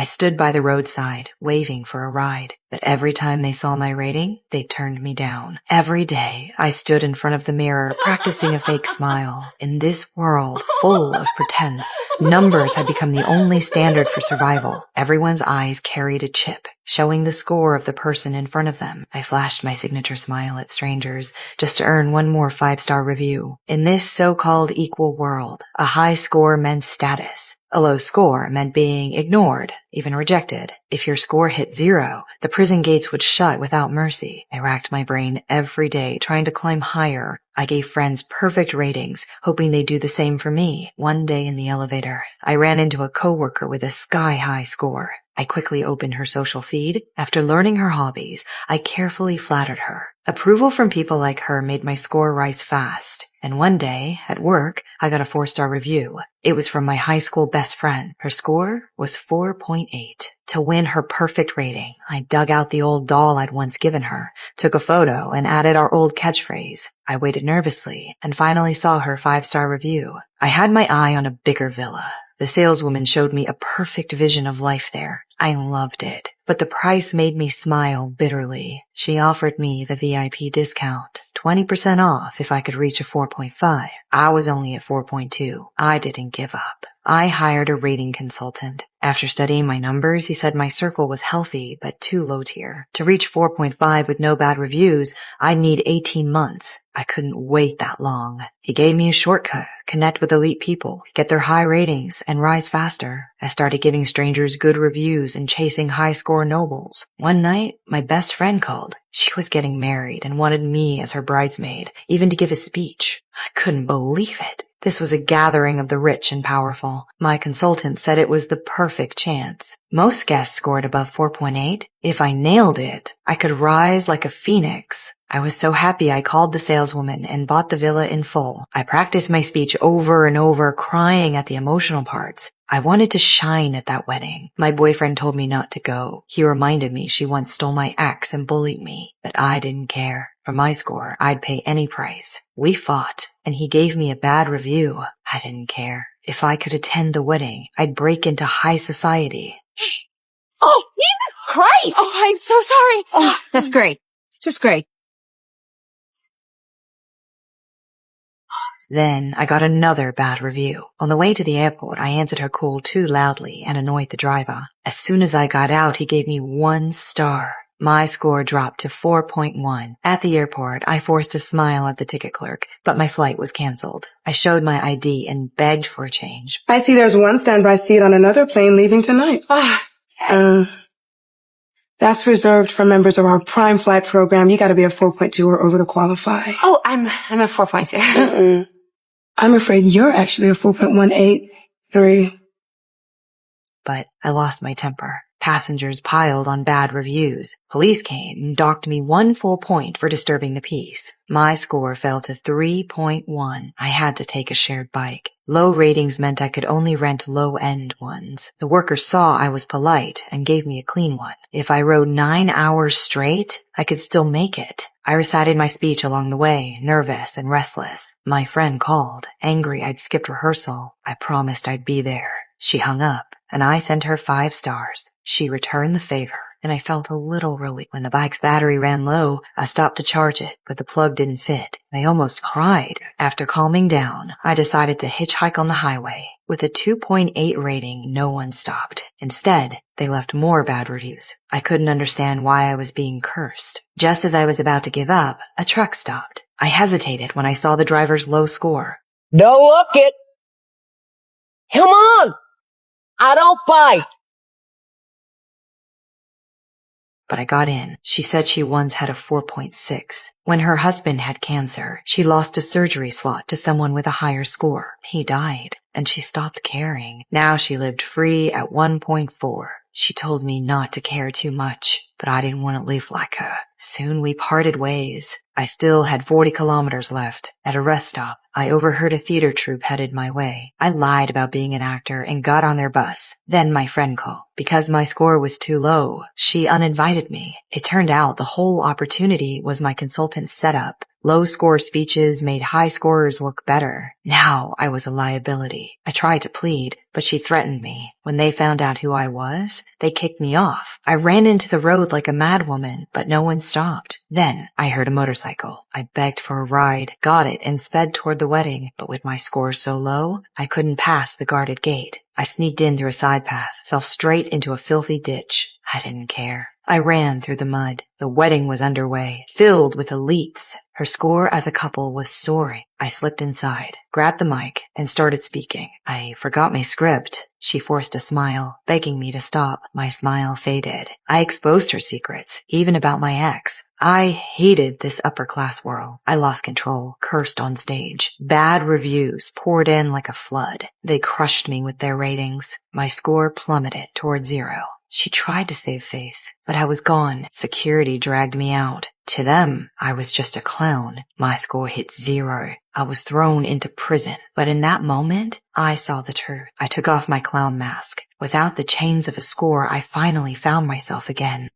stood by the roadside, waving for a ride. But every time they saw my rating, they turned me down. Every day, I stood in front of the mirror, practicing a fake smile. In this world full of pretense, numbers had become the only standard for survival. Everyone's eyes carried a chip, showing the score of the person in front of them. I flashed my signature smile at strangers, just to earn one more 5-star review. In this so-called equal world, a high score meant status. A low score meant being ignored, even rejected. If your score hit 0, the prison gates would shut without mercy. I racked my brain every day trying to climb higher. I gave friends perfect ratings, hoping they'd do the same for me. One day in the elevator, I ran into a coworker with a sky-high score. I quickly opened her social feed. After learning her hobbies, I carefully flattered her. Approval from people like her made my score rise fast. And one day, at work, I got a 4-star review. It was from my high school best friend. Her score was 4.8. To win her perfect rating, I dug out the old doll I'd once given her, took a photo, and added our old catchphrase. I waited nervously and finally saw her 5-star review. I had my eye on a bigger villa. The saleswoman showed me a perfect vision of life there. I loved it, but the price made me smile bitterly. She offered me the VIP discount, 20% off if I could reach a 4.5. I was only at 4.2. I didn't give up. I hired a rating consultant. After studying my numbers, he said my circle was healthy but too low tier. To reach 4.5 with no bad reviews, I'd need 18 months. I couldn't wait that long. He gave me a shortcut: connect with elite people, get their high ratings, and rise faster. I started giving strangers good reviews and chasing high-score nobles. One night, my best friend called. She was getting married and wanted me as her bridesmaid, even to give a speech. I couldn't believe it. This was a gathering of the rich and powerful. My consultant said it was the perfect chance. Most guests scored above 4.8. If I nailed it, I could rise like a phoenix. I was so happy I called the saleswoman and bought the villa in full. I practiced my speech over and over, crying at the emotional parts. I wanted to shine at that wedding. My boyfriend told me not to go. He reminded me she once stole my axe and bullied me, but I didn't care. For my score, I'd pay any price. We fought, and he gave me a bad review. I didn't care. If I could attend the wedding, I'd break into high society. Oh, Jesus Christ! Oh, I'm so sorry. Oh, that's great. Just great. Then I got another bad review. On the way to the airport, I answered her call too loudly and annoyed the driver. As soon as I got out, he gave me 1 star. My score dropped to 4.1. At the airport, I forced a smile at the ticket clerk, but my flight was canceled. I showed my ID and begged for a change. I see there's one standby seat on another plane leaving tonight. That's reserved for members of our Prime Flight program. You gotta be a 4.2 or over to qualify. Oh, I'm a 4.2. I'm afraid you're actually a 4.183. But I lost my temper. Passengers piled on bad reviews. Police came and docked me 1 full point for disturbing the peace. My score fell to 3.1. I had to take a shared bike. Low ratings meant I could only rent low-end ones. The workers saw I was polite and gave me a clean one. If I rode 9 hours straight, I could still make it. I recited my speech along the way, nervous and restless. My friend called, angry I'd skipped rehearsal. I promised I'd be there. She hung up, and I sent her 5 stars. She returned the favor, and I felt a little relief. When the bike's battery ran low, I stopped to charge it, but the plug didn't fit. I almost cried. After calming down, I decided to hitchhike on the highway. With a 2.8 rating, no one stopped. Instead, they left more bad reviews. I couldn't understand why I was being cursed. Just as I was about to give up, a truck stopped. I hesitated when I saw the driver's low score. Don't look it. Come on. I don't fight. But I got in. She said she once had a 4.6. When her husband had cancer, she lost a surgery slot to someone with a higher score. He died, and she stopped caring. Now she lived free at 1.4. She told me not to care too much, but I didn't want to live like her. Soon we parted ways. I still had 40 kilometers left. At a rest stop, I overheard a theater troupe headed my way. I lied about being an actor and got on their bus. Then my friend called. Because my score was too low, she uninvited me. It turned out the whole opportunity was my consultant's setup. Low-score speeches made high scorers look better. Now I was a liability. I tried to plead, but she threatened me. When they found out who I was, they kicked me off. I ran into the road like a madwoman, but no one stopped. Then I heard a motorcycle. I begged for a ride, got it, and sped toward the wedding, but with my score so low, I couldn't pass the guarded gate. I sneaked in through a side path, fell straight into a filthy ditch. I didn't care. I ran through the mud. The wedding was underway, filled with elites. Her score as a couple was soaring. I slipped inside, grabbed the mic, and started speaking. I forgot my script. She forced a smile, begging me to stop. My smile faded. I exposed her secrets, even about my ex. I hated this upper-class world. I lost control, cursed on stage. Bad reviews poured in like a flood. They crushed me with their ratings. My score plummeted toward 0. She tried to save face, but I was gone. Security dragged me out. To them, I was just a clown. My score hit 0. I was thrown into prison. But in that moment, I saw the truth. I took off my clown mask. Without the chains of a score, I finally found myself again.